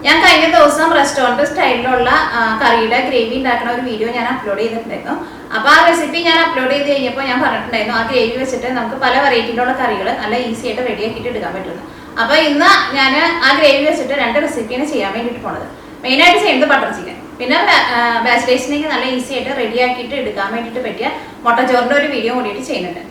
ഞാൻ കഴിഞ്ഞ ദിവസം റെസ്റ്റോറൻറ്റ് സ്റ്റൈലിലുള്ള കറിയുടെ ഗ്രേവി ഉണ്ടാക്കുന്ന ഒരു വീഡിയോ ഞാൻ അപ്ലോഡ് ചെയ്തിട്ടുണ്ടായിരുന്നു. അപ്പോൾ ആ റെസിപ്പി ഞാൻ അപ്ലോഡ് ചെയ്ത് കഴിഞ്ഞപ്പോൾ ഞാൻ പറഞ്ഞിട്ടുണ്ടായിരുന്നു ആ ഗ്രേവി വെച്ചിട്ട് നമുക്ക് പല വെറൈറ്റിയിലുള്ള കറികൾ നല്ല ഈസി ആയിട്ട് റെഡി ആക്കിയിട്ട് എടുക്കാൻ പറ്റുന്നു. അപ്പോൾ ഇന്ന് ഞാൻ ആ ഗ്രേവി വെച്ചിട്ട് 2 റെസിപ്പിയാണ് ചെയ്യാൻ വേണ്ടിയിട്ട് പോണത്. മെയിനായിട്ട് ചെയ്യുന്നത് ബട്ടർ ചിക്കൻ, പിന്നെ ബാച്ചിലേഴ്സിനേക്ക് നല്ല ഈസി ആയിട്ട് റെഡി ആക്കിയിട്ട് എടുക്കാൻ വേണ്ടിയിട്ട് പറ്റിയ മുട്ടച്ചോറിൻ്റെ ഒരു വീഡിയോ കൂടിയിട്ട് ചെയ്യുന്നുണ്ട്.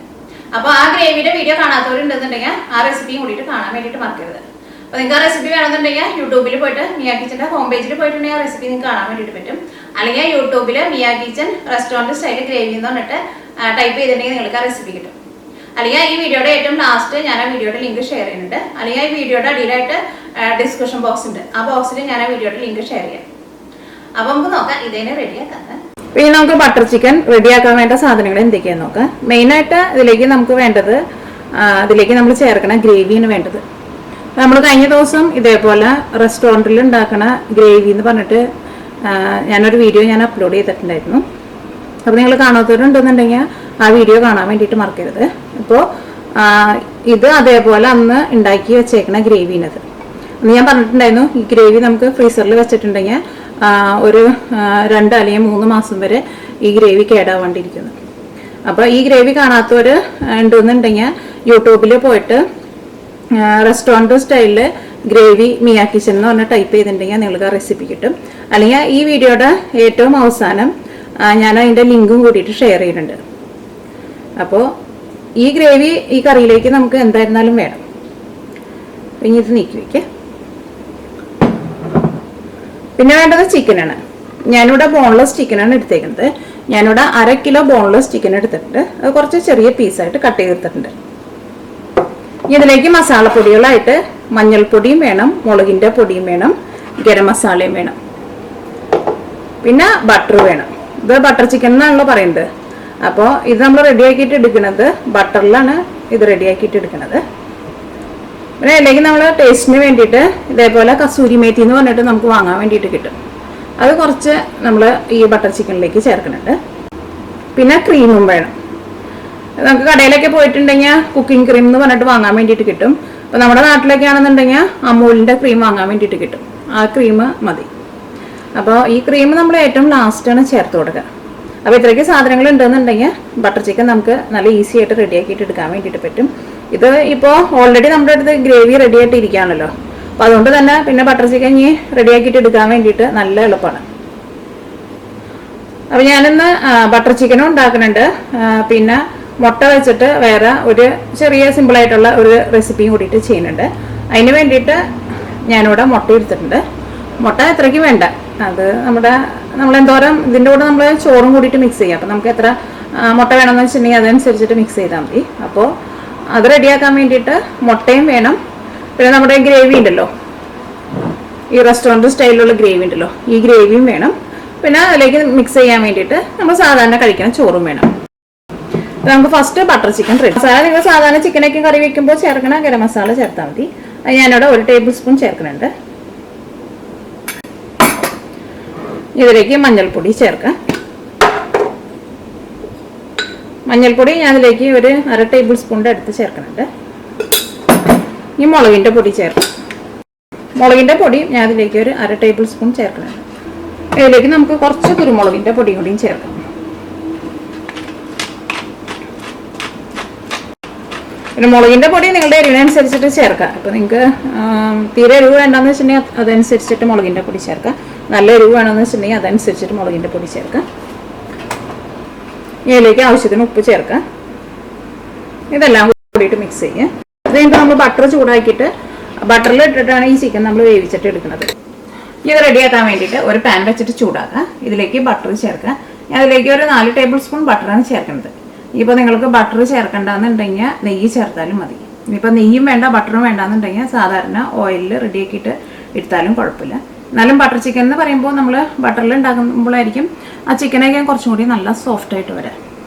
അപ്പോൾ ആ ഗ്രേവിയുടെ വീഡിയോ കാണാത്തവരുണ്ടെന്നുണ്ടെങ്കിൽ ആ റെസിപ്പിയും കൂടിയിട്ട് കാണാൻ വേണ്ടിയിട്ട് മറക്കരുത്. അപ്പോൾ നിങ്ങൾക്ക് ആ റെസിപ്പി വേണമെന്നുണ്ടെങ്കിൽ യൂട്യൂബിൽ പോയിട്ട് മിയ കിച്ചൻ്റെ ഹോം പേജിൽ പോയിട്ടുണ്ടെങ്കിൽ ആ റെസിപ്പി നിങ്ങൾക്ക് കാണാൻ വേണ്ടിയിട്ട് പറ്റും. അല്ലെങ്കിൽ യൂട്യൂബിൽ Mia kitchen restaurant style gravy എന്ന് പറഞ്ഞിട്ട് ടൈപ്പ് ചെയ്തിട്ടുണ്ടെങ്കിൽ നിങ്ങൾക്ക് ആ റെസിപ്പി കിട്ടും. അല്ലെങ്കിൽ ഈ വീഡിയോയുടെ ഏറ്റവും ലാസ്റ്റ് ഞാൻ ആ വീഡിയോയുടെ ലിങ്ക് ഷെയർ ചെയ്യുന്നുണ്ട്. അല്ലെങ്കിൽ ഈ വീഡിയോയുടെ അടിയിലായിട്ട് ഡിസ്ക്രിപ്ഷൻ ബോക്സ് ഉണ്ട്, ആ ബോക്സിൽ ഞാൻ ആ വീഡിയോയുടെ ലിങ്ക് ഷെയർ ചെയ്യാം. അപ്പോൾ നമുക്ക് നോക്കാം ഇതിനെ റെഡിയാക്കാൻ. ഇനി നമുക്ക് ബട്ടർ ചിക്കൻ റെഡിയാക്കാൻ വേണ്ട സാധനങ്ങൾ എന്തൊക്കെയാണെന്ന് നോക്കാം. മെയിനായിട്ട് ഇതിലേക്ക് നമുക്ക് വേണ്ടത്, ഇതിലേക്ക് നമ്മൾ ചേർക്കണ ഗ്രേവിയാണ് വേണ്ടത്. നമ്മൾ കഴിഞ്ഞ ദിവസം ഇതേപോലെ റെസ്റ്റോറൻറ്റിൽ ഉണ്ടാക്കണ ഗ്രേവി എന്ന് പറഞ്ഞിട്ട് ഞാനൊരു വീഡിയോ അപ്ലോഡ് ചെയ്തിട്ടുണ്ടായിരുന്നു. അപ്പോൾ നിങ്ങൾ കാണാത്തവരുണ്ടെന്നുണ്ടെങ്കിൽ ആ വീഡിയോ കാണാൻ വേണ്ടിയിട്ട് മറക്കരുത്. അപ്പോൾ ഇത് അതേപോലെ അന്ന് ഉണ്ടാക്കി വെച്ചേക്കണ ഗ്രേവിനത് അന്ന് ഞാൻ പറഞ്ഞിട്ടുണ്ടായിരുന്നു. ഈ ഗ്രേവി നമുക്ക് ഫ്രീസറിൽ വെച്ചിട്ടുണ്ടെങ്കിൽ ഒരു 2 അല്ലെങ്കിൽ 3 മാസം വരെ ഈ ഗ്രേവി കേടാവാണ്ടിരിക്കുന്നു. അപ്പോൾ ഈ ഗ്രേവി കാണാത്തവർ ഉണ്ടെന്നുണ്ടെങ്കിൽ യൂട്യൂബിൽ പോയിട്ട് റെസ്റ്റോറൻറ്റ് സ്റ്റൈലിൽ ഗ്രേവി മിയ കിച്ചൻ എന്ന് പറഞ്ഞ് ടൈപ്പ് ചെയ്തിട്ടുണ്ടെങ്കിൽ നിങ്ങൾക്ക് ആ റെസിപ്പി കിട്ടും. അല്ലെങ്കിൽ ഈ വീഡിയോയുടെ ഏറ്റവും അവസാനം ഞാൻ അതിൻ്റെ ലിങ്കും കൂടിയിട്ട് ഷെയർ ചെയ്യുന്നുണ്ട്. അപ്പോൾ ഈ ഗ്രേവി ഈ കറിയിലേക്ക് നമുക്ക് എന്തായിരുന്നാലും വേണം. ഇനി ഇത് നീക്കി വയ്ക്കുക. പിന്നെ വേണ്ടത് ചിക്കനാണ്. ഞാനിവിടെ ബോൺലെസ് ചിക്കനാണ് എടുത്തേക്കുന്നത്. ഞാനിവിടെ 1/2 കിലോ ബോൺലെസ് ചിക്കൻ എടുത്തിട്ടുണ്ട്. അത് കുറച്ച് ചെറിയ പീസായിട്ട് കട്ട് ചെയ്തെടുത്തിട്ടുണ്ട്. ഇതിലേക്ക് മസാലപ്പൊടികളായിട്ട് മഞ്ഞൾപ്പൊടിയും വേണം, മുളകിൻ്റെ പൊടിയും വേണം, ഗരം മസാലയും വേണം, പിന്നെ ബട്ടർ വേണം. ഇത് ബട്ടർ ചിക്കൻ എന്നാണല്ലോ പറയുന്നത്. അപ്പോൾ ഇത് നമ്മൾ റെഡിയാക്കിയിട്ട് എടുക്കുന്നത് ബട്ടറിലാണ്. ഇത് റെഡിയാക്കിയിട്ട് എടുക്കുന്നത്. പിന്നെ അല്ലെങ്കിൽ നമ്മൾ ടേസ്റ്റിന് വേണ്ടിയിട്ട് ഇതേപോലെ കസൂരി മേത്തി എന്ന് പറഞ്ഞിട്ട് നമുക്ക് വാങ്ങാൻ വേണ്ടിയിട്ട് കിട്ടും. അത് കുറച്ച് നമ്മൾ ഈ ബട്ടർ ചിക്കനിലേക്ക് ചേർക്കുന്നുണ്ട്. പിന്നെ ക്രീമും വേണം. നമുക്ക് കടയിലൊക്കെ പോയിട്ടുണ്ടെങ്കിൽ കുക്കിംഗ് ക്രീം എന്ന് പറഞ്ഞിട്ട് വാങ്ങാൻ വേണ്ടിയിട്ട് കിട്ടും. അപ്പോൾ നമ്മുടെ നാട്ടിലൊക്കെ ആണെന്നുണ്ടെങ്കിൽ അമൂലിൻ്റെ ക്രീം വാങ്ങാൻ വേണ്ടിയിട്ട് കിട്ടും. ആ ക്രീം മതി. അപ്പോൾ ഈ ക്രീം നമ്മൾ ഏറ്റവും ലാസ്റ്റാണ് ചേർത്ത് കൊടുക്കുക. അപ്പോൾ ഇത്രയ്ക്ക് സാധനങ്ങൾ ഉണ്ടെന്നുണ്ടെങ്കിൽ ബട്ടർ ചിക്കൻ നമുക്ക് നല്ല ഈസി ആയിട്ട് റെഡിയാക്കിയിട്ട് എടുക്കാൻ വേണ്ടിയിട്ട് പറ്റും. ഇത് ഇപ്പോൾ ഓൾറെഡി നമ്മുടെ അടുത്ത് ഗ്രേവി റെഡി ആയിട്ട് ഇരിക്കുകയാണല്ലോ. അപ്പോൾ അതുകൊണ്ട് തന്നെ പിന്നെ ബട്ടർ ചിക്കൻ ഇനി റെഡിയാക്കിയിട്ട് എടുക്കാൻ വേണ്ടിയിട്ട് നല്ല എളുപ്പമാണ്. അപ്പോൾ ഞാനിന്ന് ബട്ടർ ചിക്കനും ഉണ്ടാക്കുന്നുണ്ട്. പിന്നെ മുട്ട വെച്ചിട്ട് വേറെ ഒരു ചെറിയ സിമ്പിളായിട്ടുള്ള ഒരു റെസിപ്പിയും കൂടിയിട്ട് ചെയ്യുന്നുണ്ട്. അതിന് വേണ്ടിയിട്ട് ഞാനിവിടെ മുട്ട എടുത്തിട്ടുണ്ട്. മുട്ട എത്രയ്ക്ക് വേണ്ട, അത് നമ്മളെന്തോരം ഇതിൻ്റെ കൂടെ നമ്മൾ ചോറും കൂടിയിട്ട് മിക്സ് ചെയ്യാം. അപ്പോൾ നമുക്ക് എത്ര മുട്ട വേണമെന്ന് വെച്ചിട്ടുണ്ടെങ്കിൽ അതനുസരിച്ചിട്ട് മിക്സ് ചെയ്താൽ മതി. അപ്പോൾ അത് റെഡിയാക്കാൻ വേണ്ടിയിട്ട് മുട്ടയും വേണം. പിന്നെ നമ്മുടെ ഗ്രേവി ഉണ്ടല്ലോ, ഈ റെസ്റ്റോറൻറ്റ് സ്റ്റൈലിലുള്ള ഗ്രേവി ഉണ്ടല്ലോ, ഈ ഗ്രേവിയും വേണം. പിന്നെ അതിലേക്ക് മിക്സ് ചെയ്യാൻ വേണ്ടിയിട്ട് നമ്മൾ സാധാരണ കഴിക്കുന്ന ചോറും വേണം. നമുക്ക് first butter chicken ready. Masala നിങ്ങൾ സാധാരണ ചിക്കനൊക്കെ കറി വെക്കുമ്പോൾ ചേർക്കണ ഗരം മസാല ചേർത്താൽ മതി. അത് ഞാനിവിടെ 1 ടേബിൾ സ്പൂൺ ചേർക്കുന്നുണ്ട്. ഇതിലേക്ക് മഞ്ഞൾപ്പൊടി ചേർക്കാം. മഞ്ഞൾപ്പൊടി ഞാൻ ഇതിലേക്ക് ഒരു 1/2 ടേബിൾ സ്പൂണിൻ്റെ അടുത്ത് ചേർക്കുന്നുണ്ട്. ഈ മുളകിൻ്റെ പൊടി ചേർക്കാം. മുളകിൻ്റെ പൊടി ഞാൻ ഇതിലേക്ക് ഒരു 1/2 ടേബിൾ സ്പൂൺ ചേർക്കുന്നുണ്ട്. ഇതിലേക്ക് നമുക്ക് കുറച്ച് കുരുമുളകിൻ്റെ പൊടിയും കൂടിയും ചേർക്കാം. പിന്നെ മുളകിൻ്റെ പൊടി നിങ്ങളുടെ എരിവിനനുസരിച്ചിട്ട് ചേർക്കാം. അപ്പോൾ നിങ്ങൾക്ക് തീരെ എരിവ് വേണ്ടെന്ന് വെച്ചിട്ടുണ്ടെങ്കിൽ അതനുസരിച്ചിട്ട് മുളകിൻ്റെ പൊടി ചേർക്കാം. നല്ല എരിവ് വേണമെന്ന് വെച്ചിട്ടുണ്ടെങ്കിൽ അതനുസരിച്ചിട്ട് മുളകിൻ്റെ പൊടി ചേർക്കാം. ഇതിലേക്ക് ആവശ്യത്തിന് ഉപ്പ് ചേർക്കാം. ഇതെല്ലാം കൂടിയിട്ട് മിക്സ് ചെയ്യാം. അത് കഴിഞ്ഞിട്ട് നമ്മൾ ബട്ടർ ചൂടാക്കിയിട്ട് ബട്ടറിൽ ഇട്ടിട്ടാണ് ഈ ചിക്കൻ നമ്മൾ വേവിച്ചിട്ട് എടുക്കുന്നത്. ഇത് റെഡിയാക്കാൻ വേണ്ടിയിട്ട് ഒരു പാൻ വെച്ചിട്ട് ചൂടാക്കുക. ഇതിലേക്ക് ബട്ടർ ചേർക്കുക. ഞാൻ അതിലേക്ക് ഒരു 4 ടേബിൾ സ്പൂൺ ബട്ടറാണ് ചേർക്കുന്നത്. ഇപ്പോൾ നിങ്ങൾക്ക് ബട്ടർ ചേർക്കണ്ടെന്നുണ്ടെങ്കിൽ നെയ്യ് ചേർത്താലും മതി. ഇനിയിപ്പോൾ നെയ്യും വേണ്ട ബട്ടറും വേണ്ടാന്നുണ്ടെങ്കിൽ സാധാരണ ഓയിലിൽ റെഡിയാക്കിയിട്ട് എടുത്താലും കുഴപ്പമില്ല. എന്നാലും ബട്ടർ ചിക്കൻ എന്ന് പറയുമ്പോൾ നമ്മൾ ബട്ടറിൽ ഉണ്ടാക്കുമ്പോഴായിരിക്കും ആ ചിക്കനൊക്കെ കുറച്ചും കൂടി നല്ല സോഫ്റ്റായിട്ട് വരാം.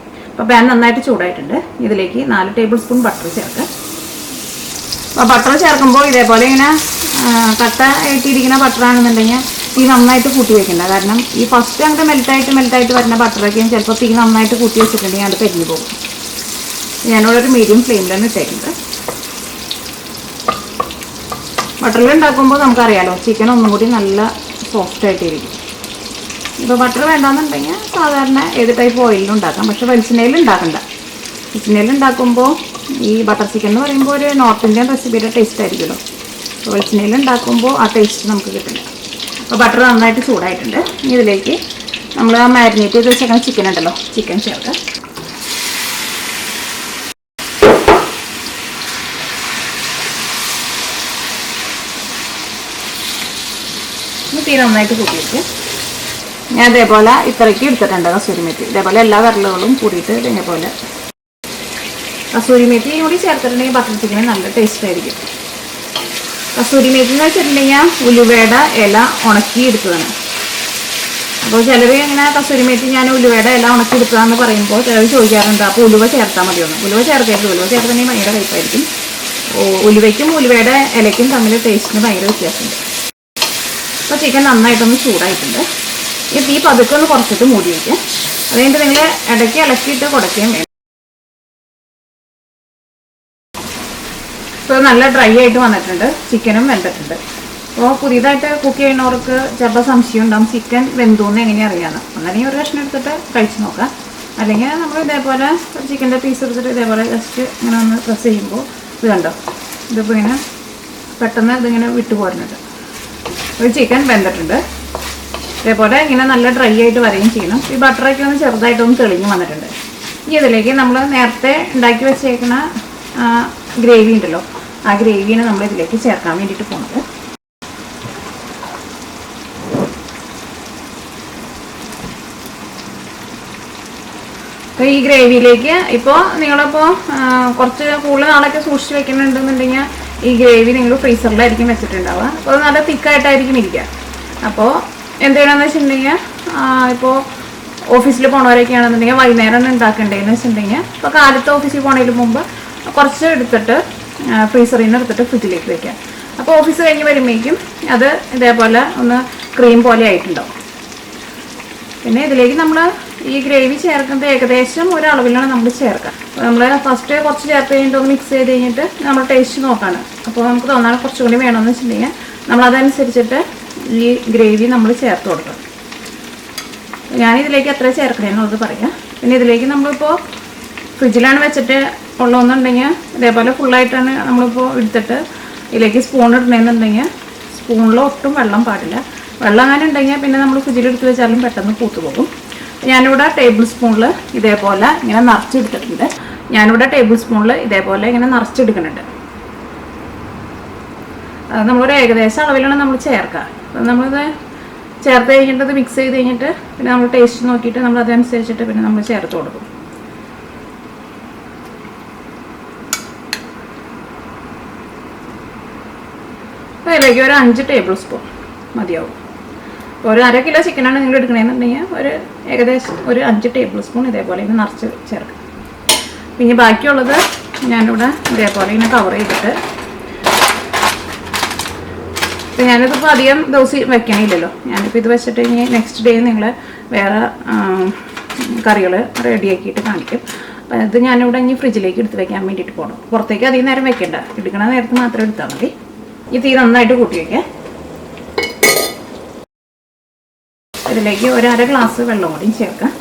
അപ്പോൾ പാൻ നന്നായിട്ട് ചൂടായിട്ടുണ്ട്. ഇതിലേക്ക് 4 ടേബിൾ സ്പൂൺ ബട്ടർ ചേർക്കുക. അപ്പോൾ ബട്ടർ ചേർക്കുമ്പോൾ ഇതേപോലെ ഇങ്ങനെ കട്ട ആയിട്ടിരിക്കുന്ന ബട്ടറാണെന്നുണ്ടെങ്കിൽ തീ നന്നായിട്ട് കൂട്ടി വെക്കണ്ട. കാരണം ഈ ഫസ്റ്റ് അങ്ങോട്ട് മെൽറ്റായിട്ട് വരുന്ന ബട്ടറൊക്കെ ചിലപ്പോൾ തീ നന്നായിട്ട് കൂട്ടി വെച്ചിട്ടുണ്ടെങ്കിൽ അത് കരിഞ്ഞു പോകും. ഞാനിവിടെ ഒരു മീഡിയം ഫ്ലെയിമിലാണ് ഇട്ടേക്കുന്നത്. ബട്ടറിൽ ഉണ്ടാക്കുമ്പോൾ നമുക്കറിയാലോ ചിക്കൻ ഒന്നും കൂടി നല്ല സോഫ്റ്റ് ആയിട്ടിരിക്കും. ഇപ്പോൾ ബട്ടർ വേണ്ടാന്നുണ്ടെങ്കിൽ സാധാരണ ഏത് ടൈപ്പ് ഓയിലും ഉണ്ടാക്കാം. പക്ഷെ വെളിച്ചെണ്ണയിൽ ഉണ്ടാക്കണ്ട. വെളിച്ചെണ്ണയിൽ ഉണ്ടാക്കുമ്പോൾ ഈ ബട്ടർ ചിക്കൻ എന്ന് പറയുമ്പോൾ ഒരു നോർത്ത് ഇന്ത്യൻ റെസിപ്പിയുടെ ടേസ്റ്റ് ആയിരിക്കുമല്ലോ. അപ്പോൾ വെളിച്ചെണ്ണയിൽ ഉണ്ടാക്കുമ്പോൾ ആ ടേസ്റ്റ് നമുക്ക് കിട്ടില്ല. അപ്പോൾ ബട്ടർ നന്നായിട്ട് ചൂടായിട്ടുണ്ട്. ഇനി ഇതിലേക്ക് നമ്മൾ ആ മാരിനേറ്റ് ചെയ്ത് വെച്ചേക്കുന്ന ചിക്കൻ ഉണ്ടല്ലോ, ചിക്കൻ ചേർക്കാം. തീ നന്നായിട്ട് കൂട്ടിയിട്ട് ഞാൻ ഇതേപോലെ ഇത്രയ്ക്ക് എടുത്തിട്ടുണ്ട് കസൂരി മേത്തി. ഇതേപോലെ എല്ലാ വിരലുകളും കൂടിയിട്ട് ഇതേപോലെ കസൂരി മേത്തി കൂടി ചേർത്തിട്ടുണ്ടെങ്കിൽ ബട്ടർ ചിക്കന് നല്ല ടേസ്റ്റ് ആയിരിക്കും. കസൂരി മേത്തി എന്ന് വെച്ചിട്ടുണ്ടെങ്കിൽ ഉലുവയുടെ ഇല ഉണക്കി എടുത്തതാണ്. അപ്പോൾ ചിലർ ഇങ്ങനെ കസൂരി മേത്തി ഞാൻ ഉലുവയുടെ ഇല ഉണക്കി എടുത്തതാന്ന് പറയുമ്പോൾ ചിലർ ചോദിക്കാറുണ്ട് അപ്പോൾ ഉലുവ ചേർത്താൽ മതിയൊന്ന്. ഉലുവ ചേർക്കരുത്. ഉലുവ ചേർത്തിട്ടുണ്ടെങ്കിൽ ഭയങ്കര കയ്പ്പായിരിക്കും. ഉലുവയ്ക്കും ഉലുവയുടെ ഇലയ്ക്കും തമ്മിൽ ടേസ്റ്റിന് ഭയങ്കര വ്യത്യാസമുണ്ട്. അപ്പോൾ ചിക്കൻ നന്നായിട്ടൊന്ന് ചൂടായിട്ടുണ്ട്. ഈ തീ പതുക്കെ ഒന്ന് കുറച്ചിട്ട് മൂടി വയ്ക്കുക. അതുകഴിഞ്ഞിട്ട് നിങ്ങൾ ഇടയ്ക്ക് ഇളക്കിയിട്ട് കുടയ്ക്കുകയും വേണം. ഇപ്പോൾ നല്ല ഡ്രൈ ആയിട്ട് വന്നിട്ടുണ്ട്. ചിക്കനും വെന്തിട്ടുണ്ട്. അപ്പോൾ പുതിയതായിട്ട് കുക്ക് ചെയ്യുന്നവർക്ക് ചിലപ്പോൾ സംശയം ഉണ്ടാകും ചിക്കൻ വെന്തോന്ന് എങ്ങനെയാണ് അറിയാമെന്ന്. ഒന്നല്ലെങ്കിൽ ഒരു കഷ്ണം എടുത്തിട്ട് കഴിച്ച് നോക്കാം. അല്ലെങ്കിൽ നമ്മൾ ഇതേപോലെ ചിക്കൻ്റെ പീസ് എടുത്തിട്ട് ഇതേപോലെ ജസ്റ്റ് ഇങ്ങനെ ഒന്ന് പ്രസ് ചെയ്യുമ്പോൾ ഇത് കണ്ടോ, ഇതിപ്പോൾ ഇങ്ങനെ പെട്ടെന്ന് ഇതിങ്ങനെ വിട്ടു പോരുന്നുണ്ട്. ഒരു ചിക്കൻ വെന്തിട്ടുണ്ട്. ഇതേപോലെ ഇങ്ങനെ നല്ല ഡ്രൈ ആയിട്ട് വരികയും ചെയ്യണം. ഈ ബട്ടറൊക്കെ ഒന്ന് ചെറുതായിട്ടൊന്ന് തെളിഞ്ഞ് വന്നിട്ടുണ്ട്. ഇനി ഇതിലേക്ക് നമ്മൾ നേരത്തെ ഉണ്ടാക്കി വെച്ചേക്കുന്ന ഗ്രേവി ഉണ്ടല്ലോ, ആ ഗ്രേവിനെ നമ്മൾ ഇതിലേക്ക് ചേർക്കാൻ വേണ്ടിയിട്ട് പോകുന്നത്. അപ്പോൾ ഈ ഗ്രേവിയിലേക്ക് ഇപ്പോൾ നിങ്ങളിപ്പോൾ കുറച്ച് കൂടുതൽ നാളൊക്കെ സൂക്ഷിച്ച് വെക്കുന്നുണ്ടെന്നുണ്ടെങ്കിൽ ഈ ഗ്രേവി നിങ്ങൾ ഫ്രീസറിലായിരിക്കും വെച്ചിട്ടുണ്ടാവുക. അപ്പോൾ അത് നല്ല തിക്കായിട്ടായിരിക്കും ഇരിക്കുക. അപ്പോൾ എന്ത് ചെയ്യണമെന്ന് വെച്ചിട്ടുണ്ടെങ്കിൽ ഇപ്പോൾ ഓഫീസിൽ പോണവരൊക്കെയാണെന്നുണ്ടെങ്കിൽ വൈകുന്നേരം ഉണ്ടാക്കേണ്ടതെന്ന് വെച്ചിട്ടുണ്ടെങ്കിൽ ഇപ്പോൾ കാലത്ത് ഓഫീസിൽ പോണതിന് മുമ്പ് കുറച്ച് എടുത്തിട്ട് ഫ്രീസറിൽ നിന്ന് എടുത്തിട്ട് ഫ്രിഡ്ജിലേക്ക് വയ്ക്കുക. അപ്പോൾ ഓഫീസ് കഴിഞ്ഞ് വരുമ്പോഴേക്കും അത് ഇതേപോലെ ഒന്ന് ക്രീം പോലെ ആയിട്ടുണ്ടാവും. പിന്നെ ഇതിലേക്ക് നമ്മൾ ഈ ഗ്രേവി ചേർക്കുന്നത് ഏകദേശം ഒരളവിലാണ് നമ്മൾ ചേർക്കുക. അപ്പോൾ നമ്മൾ ഫസ്റ്റ് കുറച്ച് ചേർത്ത് കഴിഞ്ഞിട്ട് ഒന്ന് മിക്സ് ചെയ്ത് കഴിഞ്ഞിട്ട് നമ്മൾ ടേസ്റ്റ് നോക്കാണ്. അപ്പോൾ നമുക്ക് തോന്നാൻ കുറച്ചുകൂടി വേണമെന്ന് വെച്ചിട്ടുണ്ടെങ്കിൽ നമ്മളതനുസരിച്ചിട്ട് ഈ ഗ്രേവി നമ്മൾ ചേർത്ത് കൊടുക്കണം. ഞാനിതിലേക്ക് എത്ര ചേർക്കണമെന്നുള്ളത് പറയാം. പിന്നെ ഇതിലേക്ക് നമ്മളിപ്പോൾ ഫ്രിഡ്ജിലാണ് വെച്ചിട്ട് ഉള്ളതെന്നുണ്ടെങ്കിൽ ഇതേപോലെ ഫുള്ളായിട്ടാണ് നമ്മളിപ്പോൾ എടുത്തിട്ട് ഇതിലേക്ക് സ്പൂൺ ഇടണമെന്നുണ്ടെങ്കിൽ സ്പൂണിൽ ഒട്ടും വെള്ളം പാടില്ല. വെള്ളം അങ്ങനെ ഉണ്ടെങ്കിൽ പിന്നെ നമ്മൾ ഫ്രിഡ്ജിലെടുത്ത് വെച്ചാലും പെട്ടെന്ന് പൂത്തുപോകും. ഞാനിവിടെ ടേബിൾ സ്പൂണിൽ ഇതേപോലെ ഇങ്ങനെ നിറച്ചെടുത്തിട്ടുണ്ട്. ഇങ്ങനെ നിറച്ചെടുക്കുന്നുണ്ട്. അത് നമ്മളൊരു ഏകദേശം അളവിലാണ് നമ്മൾ ചേർക്കുക. അപ്പം നമ്മളിത് ചേർത്ത് കഴിഞ്ഞിട്ട് അത് മിക്സ് ചെയ്ത് കഴിഞ്ഞിട്ട് പിന്നെ നമ്മൾ ടേസ്റ്റ് നോക്കിയിട്ട് നമ്മൾ അതനുസരിച്ചിട്ട് പിന്നെ നമ്മൾ ചേർത്ത് കൊടുക്കും. അപ്പോൾ ഇതിലേക്ക് ഒരു 5 ടേബിൾ സ്പൂൺ മതിയാവും. അപ്പോൾ ഒരു 1/2 കിലോ ചിക്കനാണ് നിങ്ങൾ എടുക്കണമെന്നുണ്ടെങ്കിൽ ഒരു ഏകദേശം ഒരു 5 ടേബിൾ സ്പൂൺ ഇതേപോലെ ഇങ്ങനെ നിറച്ച് ചേർക്കാം. പിന്നെ ബാക്കിയുള്ളത് ഞാനിവിടെ ഇതേപോലെ ഇങ്ങനെ കവർ ചെയ്തിട്ട്, ഇപ്പം ഞാനിതിപ്പോൾ അധികം ദിവസം വെക്കണില്ലല്ലോ. ഞാനിപ്പോൾ ഇത് വെച്ചിട്ട് ഇനി നെക്സ്റ്റ് ഡേ നിങ്ങൾ വേറെ കറികൾ റെഡിയാക്കിയിട്ട് കാണിക്കും. അപ്പം ഇത് ഞാനിവിടെ ഇനി ഫ്രിഡ്ജിലേക്ക് എടുത്ത് വെക്കാൻ വേണ്ടിയിട്ട് പോകണം. പുറത്തേക്ക് അധികം നേരം വെക്കണ്ട, എടുക്കണ നേരത്ത് മാത്രം എടുത്താൽ മതി. ഈ തീ നന്നായിട്ട് കൂട്ടി വയ്ക്കാം. ഇതിലേക്ക് ഒരു 1/2 ഗ്ലാസ് വെള്ളം കൂടിയും ചേർക്കാം.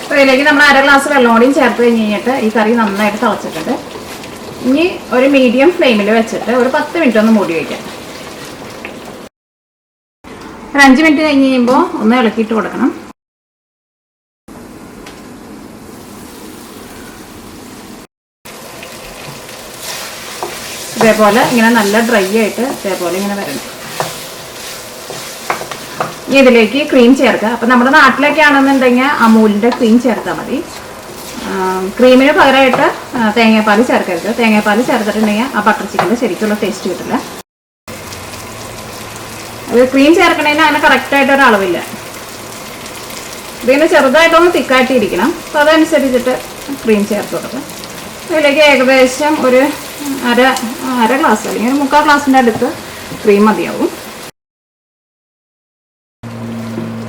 അപ്പോൾ ഇതിലേക്ക് നമ്മൾ 1/2 ഗ്ലാസ് വെള്ളം കൂടിയും ചേർത്ത് കഴിഞ്ഞിട്ട് ഈ കറി നന്നായിട്ട് തിളച്ചിട്ടുണ്ട്. ഇനി ഒരു മീഡിയം ഫ്ലെയിമിൽ വെച്ചിട്ട് ഒരു 10 മിനിറ്റ് ഒന്ന് മൂടി വയ്ക്കാം. ഒരു 5 മിനിറ്റ് കഴിഞ്ഞ് കഴിയുമ്പോൾ ഒന്ന് ഇളക്കിയിട്ട് കൊടുക്കണം. ഇതേപോലെ ഇങ്ങനെ നല്ല ഡ്രൈ ആയിട്ട് ഇതേപോലെ ഇങ്ങനെ വരണം. ഇനി ഇതിലേക്ക് ക്രീം ചേർക്കുക. അപ്പം നമ്മുടെ നാട്ടിലൊക്കെ ആണെന്നുണ്ടെങ്കിൽ അമൂലിൻ്റെ ക്രീം ചേർത്താൽ മതി. ക്രീമിന് പകരമായിട്ട് തേങ്ങാപ്പാൽ ചേർക്കരുത്. തേങ്ങാപ്പാൽ ചേർത്തിട്ടുണ്ടെങ്കിൽ ആ ബട്ടർ ചിക്കൻ്റെ ശരിക്കുള്ള ടേസ്റ്റ് കിട്ടില്ല. അത് ക്രീം ചേർക്കണതിന് അങ്ങനെ കറക്റ്റായിട്ട് ഒരു അളവില്ല. ഇതിന് ചെറുതായിട്ടൊന്ന് തിക്കായിട്ട് ഇരിക്കണം. അപ്പോൾ അതനുസരിച്ചിട്ട് ക്രീം ചേർത്ത് കൊടുക്കുക. ഇതിലേക്ക് ഏകദേശം ഒരു അര ഗ്ലാസ് അല്ലെങ്കിൽ 3/4 ഗ്ലാസിൻ്റെ അടുത്ത് ക്രീം മതിയാവും.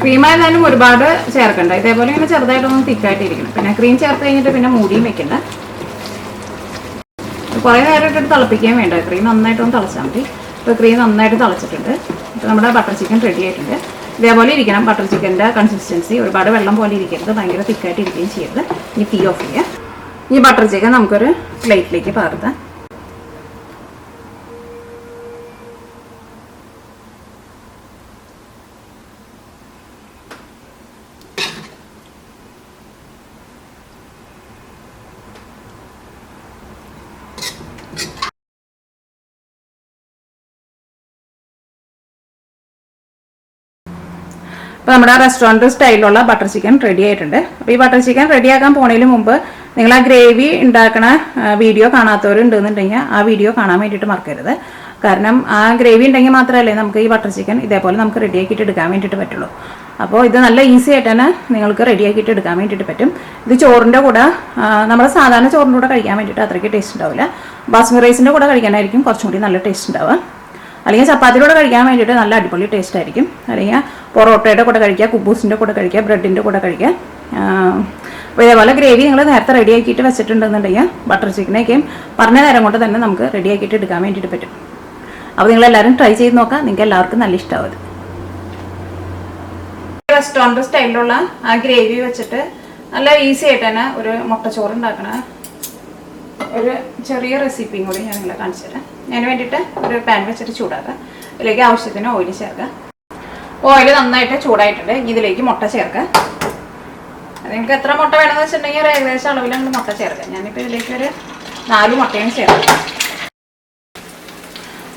ക്രീം ആയതായാലും ഒരുപാട് ചേർക്കണ്ട. ഇതേപോലെ ഇങ്ങനെ ചെറുതായിട്ടൊന്നും തിക്കായിട്ട് ഇരിക്കണം. പിന്നെ ക്രീം ചേർത്ത് കഴിഞ്ഞിട്ട് പിന്നെ മൂടിയും വെക്കണ്ട. കുറേ നേരം ഇട്ടിട്ട് തിളപ്പിക്കാൻ വേണ്ട, ക്രീം നന്നായിട്ടൊന്ന് തിളച്ചാൽ മതി. ഇപ്പോൾ ക്രീം നന്നായിട്ട് തിളച്ചിട്ടുണ്ട്. ഇപ്പോൾ നമ്മുടെ ബട്ടർ ചിക്കൻ റെഡി ആയിട്ടുണ്ട്. ഇതേപോലെ ഇരിക്കണം ബട്ടർ ചിക്കൻ്റെ കൺസിസ്റ്റൻസി. ഒരുപാട് വെള്ളം പോലെ ഇരിക്കരുത്, ഭയങ്കര തിക്കായിട്ട് ഇരിക്കുകയും ചെയ്യരുത്. ഇനി തീ ഓഫ് ചെയ്യുക. ഈ ബട്ടർ ചിക്കൻ നമുക്കൊരു പ്ലേറ്റിലേക്ക് പകർത്താം. അപ്പോൾ നമ്മുടെ റെസ്റ്റോറൻറ്റ് സ്റ്റൈലിലുള്ള ബട്ടർ ചിക്കൻ റെഡി ആയിട്ടുണ്ട്. അപ്പോൾ ഈ ബട്ടർ ചിക്കൻ റെഡിയാക്കാൻ പോണതിന് മുമ്പ് നിങ്ങൾ ആ ഗ്രേവി ഉണ്ടാക്കണ വീഡിയോ കാണാത്തവരുണ്ടെന്നുണ്ടെങ്കിൽ ആ വീഡിയോ കാണാൻ വേണ്ടിയിട്ട് മറക്കരുത്. കാരണം ആ ഗ്രേവി ഉണ്ടെങ്കിൽ മാത്രമല്ലേ നമുക്ക് ഈ ബട്ടർ ചിക്കൻ ഇതേപോലെ നമുക്ക് റെഡിയാക്കിയിട്ട് എടുക്കാൻ വേണ്ടിയിട്ട് പറ്റുള്ളൂ. അപ്പോൾ ഇത് നല്ല ഈസി ആയിട്ട് തന്നെ നിങ്ങൾക്ക് റെഡിയാക്കിയിട്ട് എടുക്കാൻ വേണ്ടിയിട്ട് പറ്റും. ഇത് ചോറിൻ്റെ കൂടെ, നമ്മുടെ സാധാരണ ചോറിൻ്റെ കൂടെ കഴിക്കാൻ വേണ്ടിയിട്ട് അത്രയ്ക്ക് ടേസ്റ്റ് ഉണ്ടാവില്ല. ബാസ്മതി റൈസിൻ്റെ കൂടെ കഴിക്കാനായിരിക്കും കുറച്ചും കൂടി നല്ല ടേസ്റ്റ് ഉണ്ടാവുക. അല്ലെങ്കിൽ ചപ്പാത്തിയുടെ കഴിക്കാൻ വേണ്ടിയിട്ട് നല്ല അടിപൊളി ടേസ്റ്റ് ആയിരിക്കും. അല്ലെങ്കിൽ പൊറോട്ടയുടെ കൂടെ കഴിക്കുക, കുബൂസിൻ്റെ കൂടെ കഴിക്കുക, ബ്രെഡിൻ്റെ കൂടെ കഴിക്കുക. അപ്പോൾ ഇതേപോലെ ഗ്രേവി നിങ്ങൾ നേരത്തെ റെഡിയാക്കിയിട്ട് വെച്ചിട്ടുണ്ടെന്നുണ്ടെങ്കിൽ ബട്ടർ ചിക്കനൊക്കെയും പറഞ്ഞ നേരം കൊണ്ട് തന്നെ നമുക്ക് റെഡിയാക്കിയിട്ട് എടുക്കാൻ വേണ്ടിയിട്ട് പറ്റും. അപ്പോൾ നിങ്ങളെല്ലാവരും ട്രൈ ചെയ്ത് നോക്കാം, നിങ്ങൾക്ക് എല്ലാവർക്കും നല്ല ഇഷ്ടമാവും. റെസ്റ്റോറൻറ്റ് സ്റ്റൈലിലുള്ള ആ ഗ്രേവി വെച്ചിട്ട് നല്ല ഈസി ആയിട്ട് തന്നെ ഒരു മുട്ടച്ചോറ് ഉണ്ടാക്കണ ഒരു ചെറിയ റെസിപ്പിയും കൂടി ഞാൻ നിങ്ങളെ കാണിച്ചു തരാം. അതിന് വേണ്ടിയിട്ട് ഒരു പാൻ വെച്ചിട്ട് ചൂടാക്കുക. ഇതിലേക്ക് ആവശ്യത്തിന് ഓയിൽ ചേർക്കുക. ഓയിൽ നന്നായിട്ട് ചൂടായിട്ടുണ്ട്. ഇതിലേക്ക് മുട്ട ചേർക്കുക. നിങ്ങൾക്ക് എത്ര മുട്ട വേണമെന്ന് വെച്ചിട്ടുണ്ടെങ്കിൽ ഒരു ഏകദേശം അളവിൽ നമ്മൾ മുട്ട ചേർക്കുക. ഞാനിപ്പോൾ ഇതിലേക്ക് ഒരു 4 മുട്ടയും ചേർക്കുക.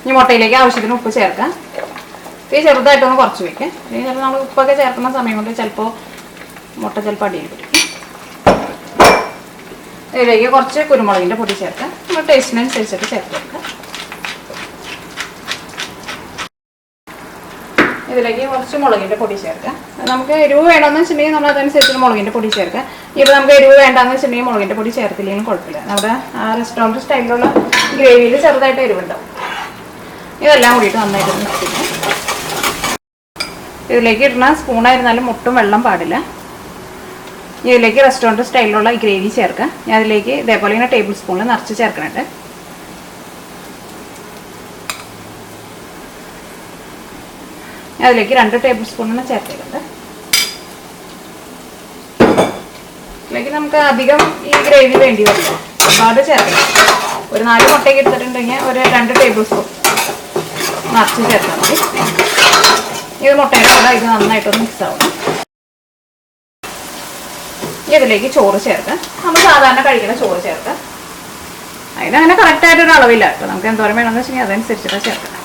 ഇനി മുട്ടയിലേക്ക് ആവശ്യത്തിന് ഉപ്പ് ചേർക്കുക. ഈ ചെറുതായിട്ടൊന്ന് കുറച്ച് വയ്ക്കുക. അല്ലെങ്കിൽ ചിലപ്പോൾ നമ്മൾ ഉപ്പൊക്കെ ചേർക്കുന്ന സമയം കൊണ്ട് ചിലപ്പോൾ മുട്ട ചിലപ്പോൾ അടിയിൽ പിടിക്കും. ഇതിലേക്ക് കുറച്ച് കുരുമുളകിൻ്റെ പൊടി ചേർക്കുക. നമ്മൾ ടേസ്റ്റിനനുസരിച്ചിട്ട് ചേർത്ത് കൊടുക്കുക. ഇതിലേക്ക് കുറച്ച് മുളകിൻ്റെ പൊടി ചേർക്കുക. നമുക്ക് എരിവ് വേണമെന്ന് വെച്ചിട്ടുണ്ടെങ്കിൽ നമ്മൾ അതനുസരിച്ച് മുളകിൻ്റെ പൊടി ചേർക്കുക. ഇപ്പോൾ നമുക്ക് എരിവ് വേണ്ടാന്ന് വെച്ചിട്ടുണ്ടെങ്കിൽ മുളകിൻ്റെ പൊടി ചേർത്തില്ലെങ്കിലും കുഴപ്പമില്ല. നമ്മുടെ ആ റെസ്റ്റോറൻറ്റ് സ്റ്റൈലിലുള്ള ഗ്രേവിയിൽ ചെറുതായിട്ട് എരിവുണ്ടാവും. ഇതെല്ലാം കൂടിയിട്ട് നന്നായിട്ട് മിക്സ് ചെയ്യുക. ഇതിലേക്ക് ഇടുന്ന സ്പൂണായിരുന്നാലും ഒട്ടും വെള്ളം പാടില്ല. ഇതിലേക്ക് റെസ്റ്റോറൻറ്റ് സ്റ്റൈലിലുള്ള ഈ ഗ്രേവി ചേർക്കുക. ഞാൻ അതിലേക്ക് ഇതേപോലെ ഇങ്ങനെ ടേബിൾ സ്പൂണിൽ നിറച്ച് ചേർക്കുന്നുണ്ട്. അതിലേക്ക് 2 ടേബിൾ സ്പൂണിന് ചേർത്തിട്ടുണ്ട്. ഇതിലേക്ക് നമുക്ക് അധികം ഈ ഗ്രേവി വേണ്ടി വരില്ല, ഒരുപാട് ചേർക്കണം. ഒരു 4 മുട്ടയൊക്കെ എടുത്തിട്ടുണ്ടെങ്കിൽ ഒരു 2 ടേബിൾ സ്പൂൺ നിറച്ച് ചേർത്താൽ മതി. ഇത് മുട്ടയുടെ കൂടെ ഇത് നന്നായിട്ടൊന്ന് മിക്സ് ആവണം. ഇതിലേക്ക് ചോറ് ചേർക്കുക. നമ്മൾ സാധാരണ കഴിക്കുന്ന ചോറ് ചേർക്കുക. അതിനങ്ങനെ കറക്റ്റായിട്ടൊരു അളവില്ല കേട്ടോ. നമുക്ക് എന്തോരം വേണമെന്ന് വെച്ചെങ്കിൽ അതനുസരിച്ചിട്ട് ചേർക്കാം.